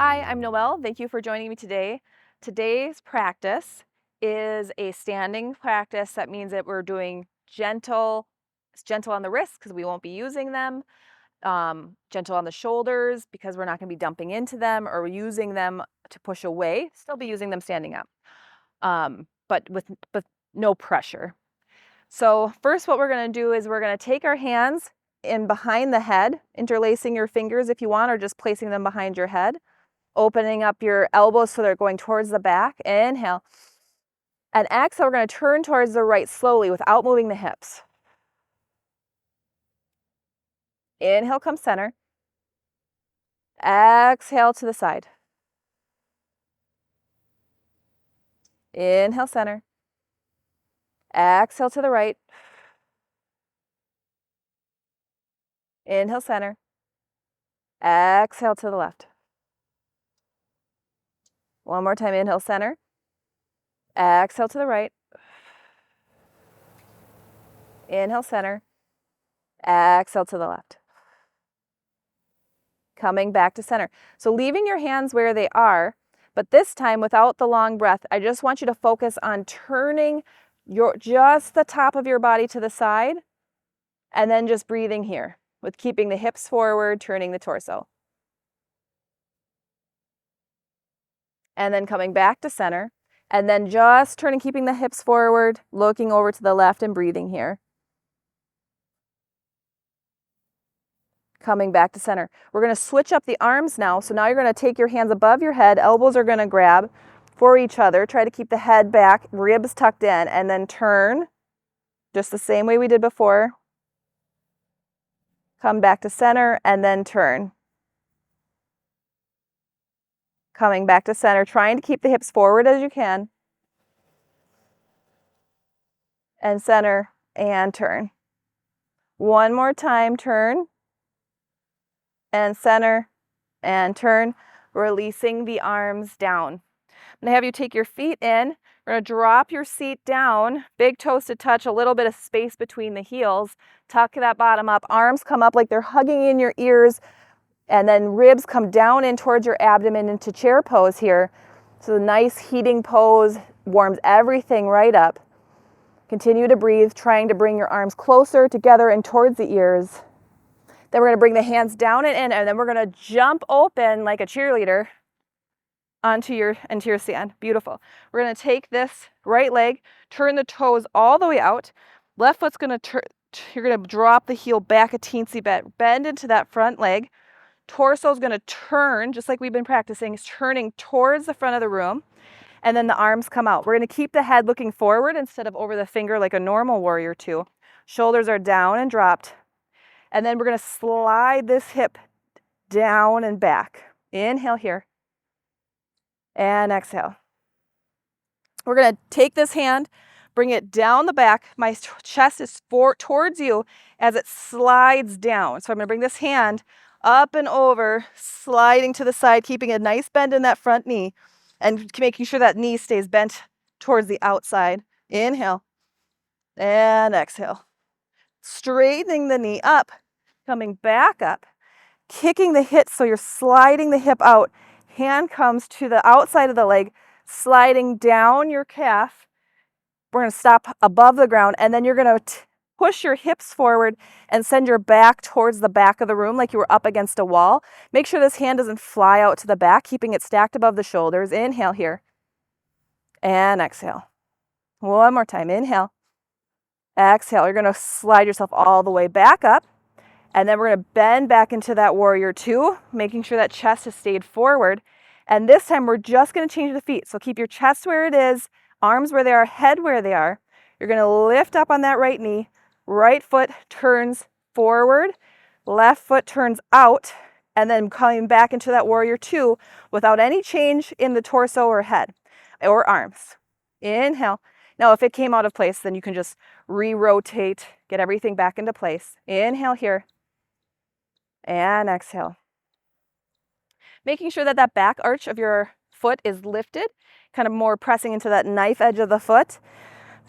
Hi, I'm Noelle. Thank you for joining me today. Today's practice is a standing practice. That means that we're doing gentle on the wrists because we won't be using them, gentle on the shoulders because we're not going to be dumping into them or using them to push away. Still be using them standing up, but with no pressure. So first what we're going to do is we're going to take our hands in behind the head, interlacing your fingers if you want, or just placing them behind your head. Opening up your elbows so they're going towards the back. Inhale. And exhale, we're going to turn towards the right slowly without moving the hips. Inhale, come center. Exhale to the side. Inhale, center. Exhale to the right. Inhale, center. Exhale to the left. One more time. Inhale, center. Exhale to the right. Inhale, center. Exhale to the left. Coming back to center. So leaving your hands where they are, but this time without the long breath, I just want you to focus on turning just the top of your body to the side and then just breathing here with keeping the hips forward, turning the torso. And then coming back to center and then just turning, keeping the hips forward, looking over to the left and breathing here. Coming back to center. We're going to switch up the arms now. So now you're going to take your hands above your head, elbows are going to grab for each other. Try to keep the head back, ribs tucked in, and then turn just the same way we did before. Come back to center and then turn. Coming back to center, trying to keep the hips forward as you can. And center and turn. One more time, turn. And center and turn, releasing the arms down. I'm going to have you take your feet in. We're going to drop your seat down, big toes to touch, a little bit of space between the heels. Tuck that bottom up, arms come up like they're hugging in your ears, and then ribs come down in towards your abdomen into chair pose here. So a nice heating pose, warms everything right up. Continue to breathe, trying to bring your arms closer together and towards the ears. Then we're going to bring the hands down and in, and then we're going to jump open like a cheerleader into your stand. Beautiful. We're going to take this right leg, turn the toes all the way out. Left foot's going to turn. You're going to drop the heel back a teensy bit. Bend into that front leg. Torso's going to turn, just like we've been practicing, is turning towards the front of the room. And then the arms come out. We're going to keep the head looking forward instead of over the finger like a normal warrior two. Shoulders are down and dropped. And then we're going to slide this hip down and back. Inhale here. And exhale. We're going to take this hand, bring it down the back. My chest is towards you as it slides down. So I'm going to bring this hand up and over, sliding to the side, keeping a nice bend in that front knee and making sure that knee stays bent towards the outside. Inhale and exhale. Straightening the knee up, coming back up, kicking the hip so you're sliding the hip out. Hand comes to the outside of the leg, sliding down your calf. We're going to stop above the ground, and then you're going to push your hips forward and send your back towards the back of the room like you were up against a wall. Make sure this hand doesn't fly out to the back, keeping it stacked above the shoulders. Inhale here and exhale. One more time. Inhale. Exhale. You're going to slide yourself all the way back up. And then we're going to bend back into that warrior two, making sure that chest has stayed forward. And this time we're just going to change the feet. So keep your chest where it is, arms where they are, head where they are. You're going to lift up on that right knee. Right foot turns forward. Left foot turns out. And then coming back into that warrior two without any change in the torso or head or arms. Inhale. Now, if it came out of place, then you can just re-rotate, get everything back into place. Inhale here. And exhale. Making sure that that back arch of your foot is lifted, kind of more pressing into that knife edge of the foot.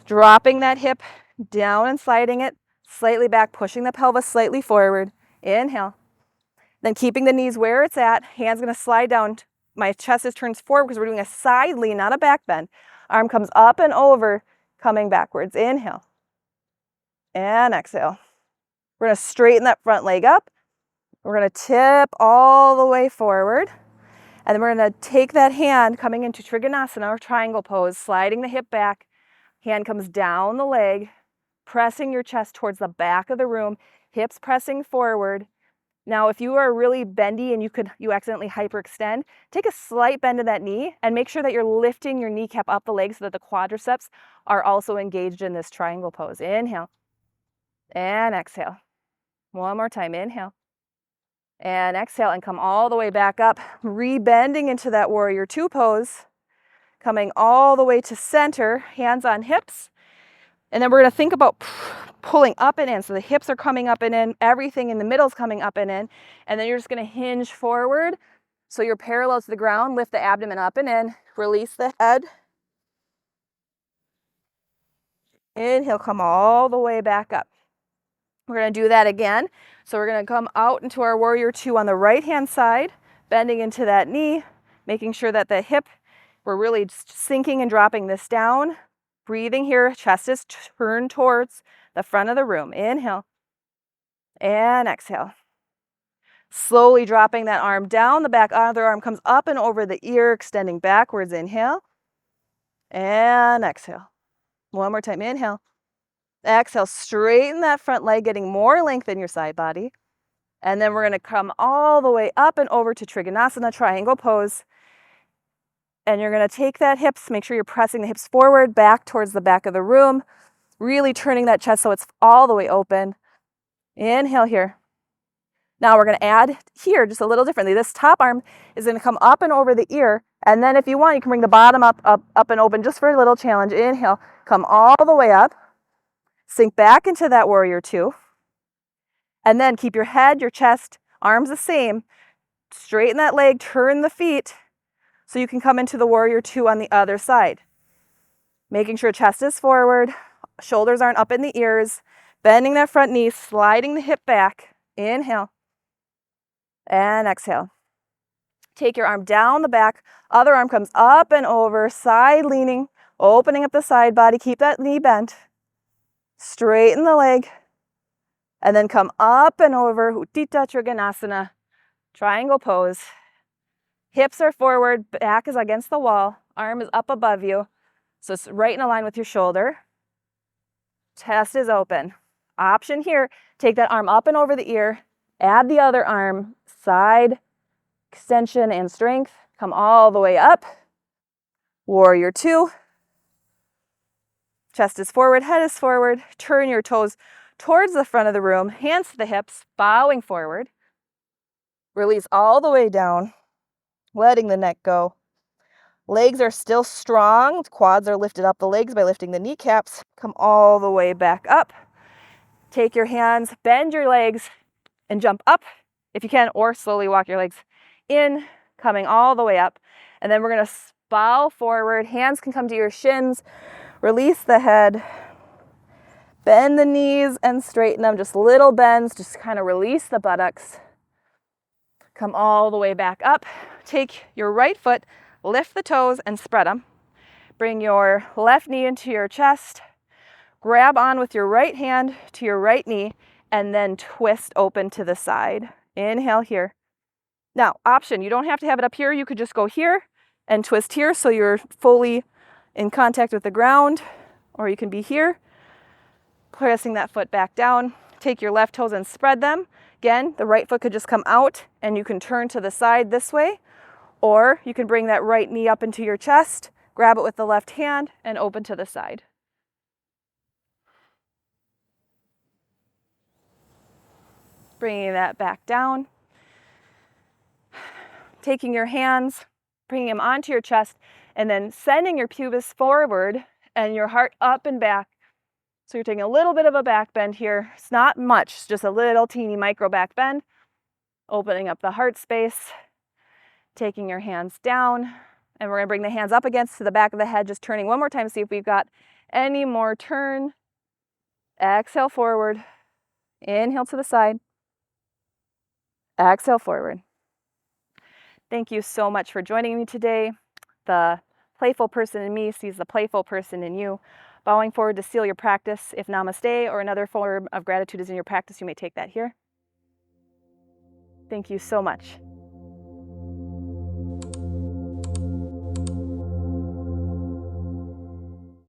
Dropping that hip down and sliding it slightly back, pushing the pelvis slightly forward. Inhale. Then keeping the knees where it's at, hands going to slide down my chest is turned forward because we're doing a side lean, not a back bend. Arm comes up and over, coming backwards. Inhale. And exhale. We're going to straighten that front leg up. We're going to tip all the way forward. And then we're going to take that hand coming into Trikonasana or triangle pose, sliding the hip back. Hand comes down the leg, pressing your chest towards the back of the room, hips pressing forward. Now, if you are really bendy and you accidentally hyperextend, take a slight bend in that knee and make sure that you're lifting your kneecap up the leg so that the quadriceps are also engaged in this triangle pose. Inhale and exhale. One more time. Inhale and exhale, and come all the way back up, rebending into that warrior two pose, coming all the way to center, hands on hips. And then we're going to think about pulling up and in. So the hips are coming up and in, everything in the middle is coming up and in. And then you're just going to hinge forward. So you're parallel to the ground, lift the abdomen up and in, release the head. Inhale, come all the way back up. We're going to do that again. So we're going to come out into our warrior two on the right hand side, bending into that knee, making sure that the hip, we're really sinking and dropping this down. Breathing here, chest is turned towards the front of the room. Inhale and exhale. Slowly dropping that arm down, the back other arm comes up and over the ear, extending backwards. Inhale and exhale. One more time. Inhale. Exhale, straighten that front leg, getting more length in your side body. And then we're going to come all the way up and over to Trikonasana, triangle pose. And you're going to take that hips, make sure you're pressing the hips forward, back towards the back of the room, really turning that chest so it's all the way open. Inhale here. Now we're going to add here just a little differently. This top arm is going to come up and over the ear. And then if you want, you can bring the bottom up and open just for a little challenge. Inhale, come all the way up. Sink back into that warrior two. And then keep your head, your chest, arms the same. Straighten that leg, turn the feet so you can come into the warrior two on the other side. Making sure chest is forward, shoulders aren't up in the ears, bending that front knee, sliding the hip back. Inhale and exhale. Take your arm down the back, other arm comes up and over, side leaning, opening up the side body, keep that knee bent. Straighten the leg, and then come up and over, Utthita Trikonasana, triangle pose. Hips are forward, back is against the wall, arm is up above you, so it's right in a line with your shoulder. Chest is open. Option here, take that arm up and over the ear, add the other arm, side extension and strength, come all the way up. Warrior two. Chest is forward, head is forward. Turn your toes towards the front of the room, hands to the hips, bowing forward. Release all the way down, letting the neck go. Legs are still strong. Quads are lifted up the legs by lifting the kneecaps. Come all the way back up. Take your hands, bend your legs, and jump up if you can, or slowly walk your legs in, coming all the way up. And then we're going to bow forward. Hands can come to your shins. Release the head, bend the knees and straighten them, just little bends, just kind of release the buttocks. Come all the way back up. Take your right foot, lift the toes and spread them. Bring your left knee into your chest, grab on with your right hand to your right knee, and then twist open to the side. Inhale here. Now, option, you don't have to have it up here. You could just go here and twist here so you're fully in contact with the ground, or you can be here, pressing that foot back down. Take your left toes and spread them. Again, the right foot could just come out and you can turn to the side this way, or you can bring that right knee up into your chest, grab it with the left hand and open to the side. Bringing that back down. Taking your hands, bringing them onto your chest, and then sending your pubis forward and your heart up and back. So you're taking a little bit of a back bend here. It's not much, it's just a little teeny micro back bend. Opening up the heart space, taking your hands down, and we're going to bring the hands up against to the back of the head, just turning one more time, see if we've got any more turn. Exhale forward, inhale to the side, exhale forward. Thank you so much for joining me today. The playful person in me sees the playful person in you. Bowing forward to seal your practice. If namaste or another form of gratitude is in your practice, you may take that here. Thank you so much.